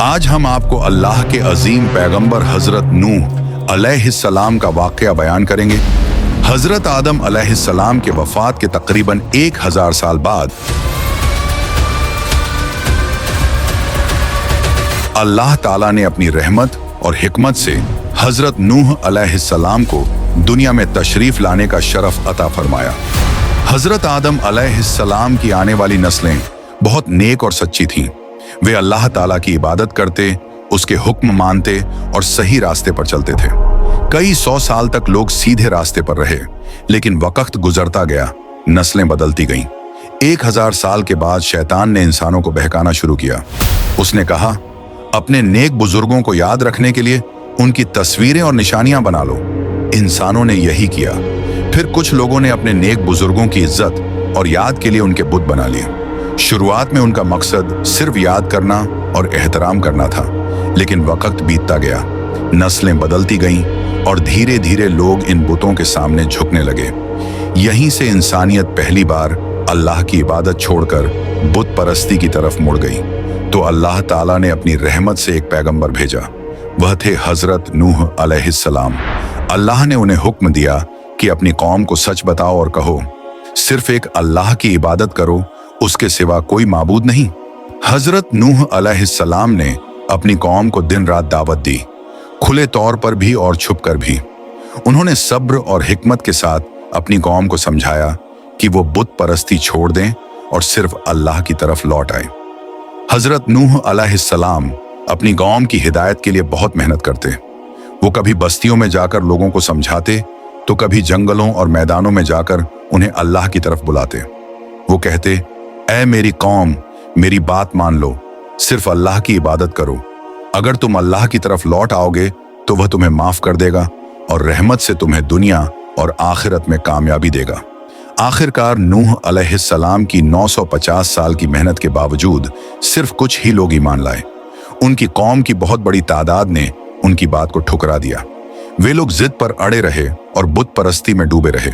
आज हम आपको अल्लाह के अजीम पैगंबर हजरत नूह अलैहिस्सलाम का वाकया बयान करेंगे। हजरत आदम अलैहिस्सलाम के वफात के तकरीबन 1000 साल बाद अल्लाह ताला ने अपनी रहमत और हिकमत से हजरत नूह अलैहिस्सलाम को दुनिया में तशरीफ लाने का शरफ अता फरमाया। हजरत आदम अलैहिस्सलाम की आने वाली नस्लें बहुत नेक और सच्ची थीं। वे अल्लाह ताला की इबादत करते, उसके हुक्म मानते और सही रास्ते पर चलते थे। कई 100 साल तक लोग सीधे रास्ते पर रहे, लेकिन वक्त गुजरता गया, नस्लें बदलती गईं। 1000 साल के बाद शैतान ने इंसानों को बहकाना शुरू किया। उसने कहा, अपने नेक बुजुर्गों को याद रखने के लिए उनकी तस्वीरें और निशानियां बना लो। इंसानों ने यही किया। फिर कुछ लोगों ने अपने नेक बुजुर्गों की इज्जत और याद के लिए उनके बुत बना लिए। शुरुआत में उनका मकसद सिर्फ याद करना और एहतराम करना था, लेकिन वक्त बीतता गया, नस्लें बदलती गईं और धीरे धीरे लोग इन बुतों के सामने झुकने लगे। यहीं से इंसानियत पहली बार अल्लाह की इबादत छोड़कर बुत परस्ती की तरफ मुड़ गई। तो अल्लाह ताला ने अपनी रहमत से एक पैगंबर भेजा। वह थे हजरत नूह अलैहिस्सलाम। अल्लाह ने उन्हें हुक्म दिया कि अपनी कौम को सच बताओ और कहो, सिर्फ एक अल्लाह की इबादत करो, उसके सिवा कोई माबूद नहीं। हजरत नूह अलैहिस्सलाम ने अपनी कौम को दिन रात दावत दी, खुले तौर पर भी और छुप कर भी। उन्होंने सब्र और हिकमत के साथ अपनी कौम को समझाया कि वो बुत परस्ती छोड़ दें और सिर्फ अल्लाह की तरफ लौट आए। हजरत नूह अलैहिस्सलाम अपनी कौम की हिदायत के लिए बहुत मेहनत करते। वो कभी बस्तियों में जाकर लोगों को समझाते, तो कभी जंगलों और मैदानों में जाकर उन्हें अल्लाह की तरफ बुलाते। वो कहते, ऐ मेरी कौम, मेरी बात मान लो, सिर्फ अल्लाह की इबादत करो। अगर तुम अल्लाह की तरफ लौट आओगे तो वह तुम्हें माफ कर देगा और रहमत से तुम्हें दुनिया और आखिरत में कामयाबी देगा। आखिरकार नूह अलैहिस्सलाम की 950 साल की मेहनत के बावजूद सिर्फ कुछ ही लोग ईमान लाए। उनकी कौम की बहुत बड़ी तादाद ने उनकी बात को ठुकरा दिया। वे लोग जिद पर अड़े रहे और बुत परस्ती में डूबे रहे।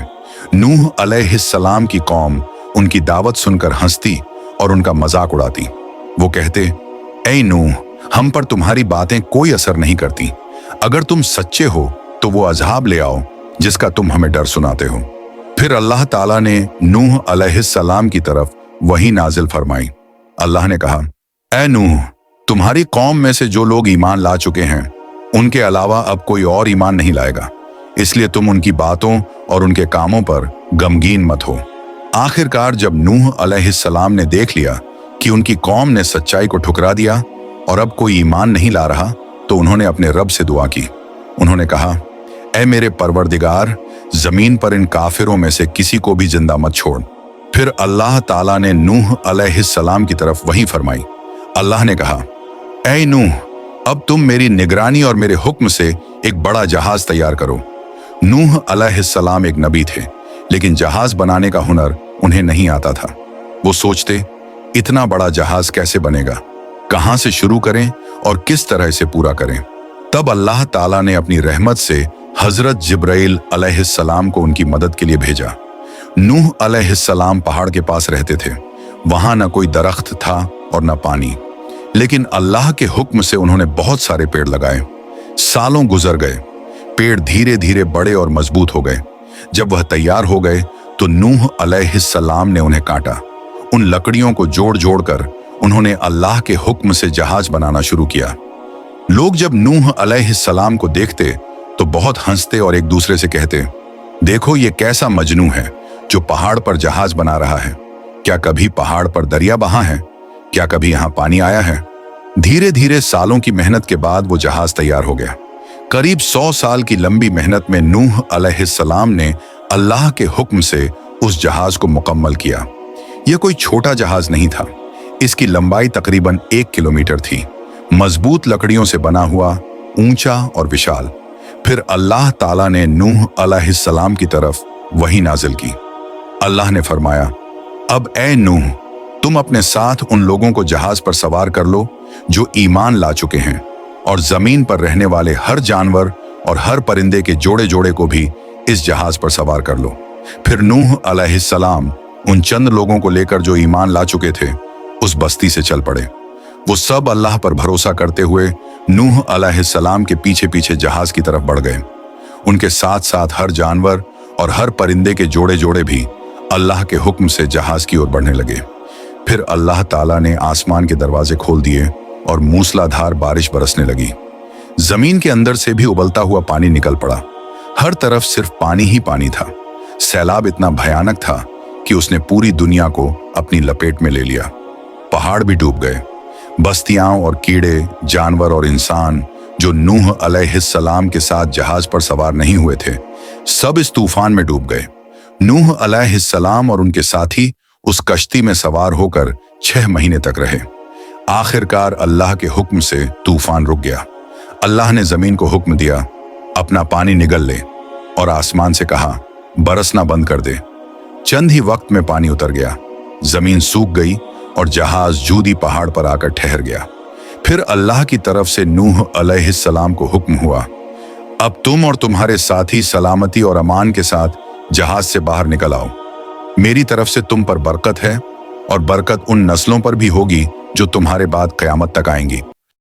नूह अलैहिस्सलाम की कौम उनकी दावत सुनकर हंसती और उनका मजाक उड़ाती। वो कहते, ऐ नूह, हम पर तुम्हारी बातें कोई असर नहीं करती। अगर तुम सच्चे हो तो वो अज़ाब ले आओ जिसका तुम हमें डर सुनाते हो। फिर अल्लाह ताला ने नूह अलैहिस्सलाम की तरफ वही नाजिल फरमाई। अल्लाह ने कहा, ऐ नूह, तुम्हारी कौम में से जो लोग ईमान ला चुके हैं, उनके अलावा अब कोई और ईमान नहीं लाएगा, इसलिए तुम उनकी बातों और उनके कामों पर गमगीन मत हो। आखिरकार जब नूह अलैहिस्सलाम ने देख लिया कि उनकी कौम ने सच्चाई को ठुकरा दिया और अब कोई ईमान नहीं ला रहा, तो उन्होंने अपने रब से दुआ की। उन्होंने कहा, ऐ मेरे परवरदिगार, जमीन पर इन काफिरों में से किसी को भी जिंदा मत छोड़। फिर अल्लाह ताला ने नूह अलैहिस्सलाम की तरफ वही फरमाई। अल्लाह ने कहा, ऐ नूह, अब तुम मेरी निगरानी और मेरे हुक्म से एक बड़ा जहाज तैयार करो। नूह अलैहिस्सलाम एक नबी थे, लेकिन जहाज बनाने का हुनर उन्हें नहीं आता था। वो सोचते, इतना बड़ा जहाज कैसे बनेगा, कहां से शुरू करें और किस तरह से पूरा करें। तब अल्लाह ताला ने अपनी रहमत से हजरत जिब्राइल अलैहिस्सलाम को उनकी मदद के लिए भेजा। नूह अलैहिस्सलाम पहाड़ के पास रहते थे। वहां न कोई दरख्त था और न पानी, लेकिन अल्लाह के हुक्म से उन्होंने बहुत सारे पेड़ लगाए। सालों गुजर गए, पेड़ धीरे धीरे बड़े और मजबूत हो गए। जब वह तैयार हो गए तो नूह अलैहिस्सलाम ने उन्हें काटा। उन लकड़ियों को जोड़ जोड़कर उन्होंने अल्लाह के हुक्म से जहाज बनाना शुरू किया। लोग जब नूह अलैहिस्सलाम को देखते तो बहुत हंसते और एक दूसरे से कहते, देखो ये कैसा मजनू है जो पहाड़ पर जहाज बना रहा है। क्या कभी पहाड़ पर दरिया बहा है? क्या कभी यहाँ पानी आया है? धीरे धीरे सालों की मेहनत के बाद वो जहाज तैयार हो गया। करीब 100 साल की लंबी मेहनत में नूह अलैहिस्सलाम ने अल्लाह के हुक्म से उस जहाज को मुकम्मल किया। यह कोई छोटा जहाज नहीं था। इसकी लंबाई तकरीबन 1 किलोमीटर थी, मजबूत लकड़ियों से बना हुआ, ऊंचा और विशाल। फिर अल्लाह ताला ने नूह अलैहिस्सलाम की तरफ वही नाजिल की। अल्लाह ने फरमाया, अब ऐ नूह, तुम अपने साथ उन लोगों को जहाज पर सवार कर लो जो ईमान ला चुके हैं, और जमीन पर रहने वाले हर जानवर और हर परिंदे के जोड़े जोड़े को भी इस जहाज पर सवार कर लो। फिर नूह अलैहिस्सलाम उन चंद लोगों को लेकर जो ईमान ला चुके थे, उस बस्ती से चल पड़े। वो सब अल्लाह पर भरोसा करते हुए नूह अलैहिस्सलाम के पीछे पीछे जहाज की तरफ बढ़ गए। उनके साथ साथ हर जानवर और हर परिंदे के जोड़े जोड़े भी अल्लाह के हुक्म से जहाज की ओर बढ़ने लगे। फिर अल्लाह ताला ने आसमान के दरवाजे खोल दिए और मूसलाधार बारिश बरसने लगी। जमीन के अंदर से भी उबलता हुआ पानी निकल पड़ा। हर तरफ सिर्फ पानी ही पानी था। सैलाब इतना भयानक था कि उसने पूरी दुनिया को अपनी लपेट में ले लिया। पहाड़ भी डूब गए। बस्तियां और कीड़े, जानवर और इंसान जो नूह अलैहिस्सलाम के साथ जहाज पर सवार नहीं हुए थे, सब इस तूफान में डूब गए। नूह अलैहिस्सलाम और उनके साथी उस कश्ती में सवार होकर 6 महीने तक रहे। आखिरकार अल्लाह के हुक्म से तूफान रुक गया। अल्लाह ने जमीन को हुक्म दिया, अपना पानी निगल ले, और आसमान से कहा, बरसना बंद कर दे। चंद ही वक्त में पानी उतर गया। जमीन सूख गई और जहाज जूदी पहाड़ पर आकर ठहर गया। फिर अल्लाह की तरफ से नूह अलैहिस्सलाम को हुक्म हुआ, अब तुम और तुम्हारे साथी सलामती और अमान के साथ जहाज से बाहर निकल आओ। मेरी तरफ से तुम पर बरकत है, और बरकत उन नस्लों पर भी होगी जो तुम्हारे बाद क़यामत तक आएंगी।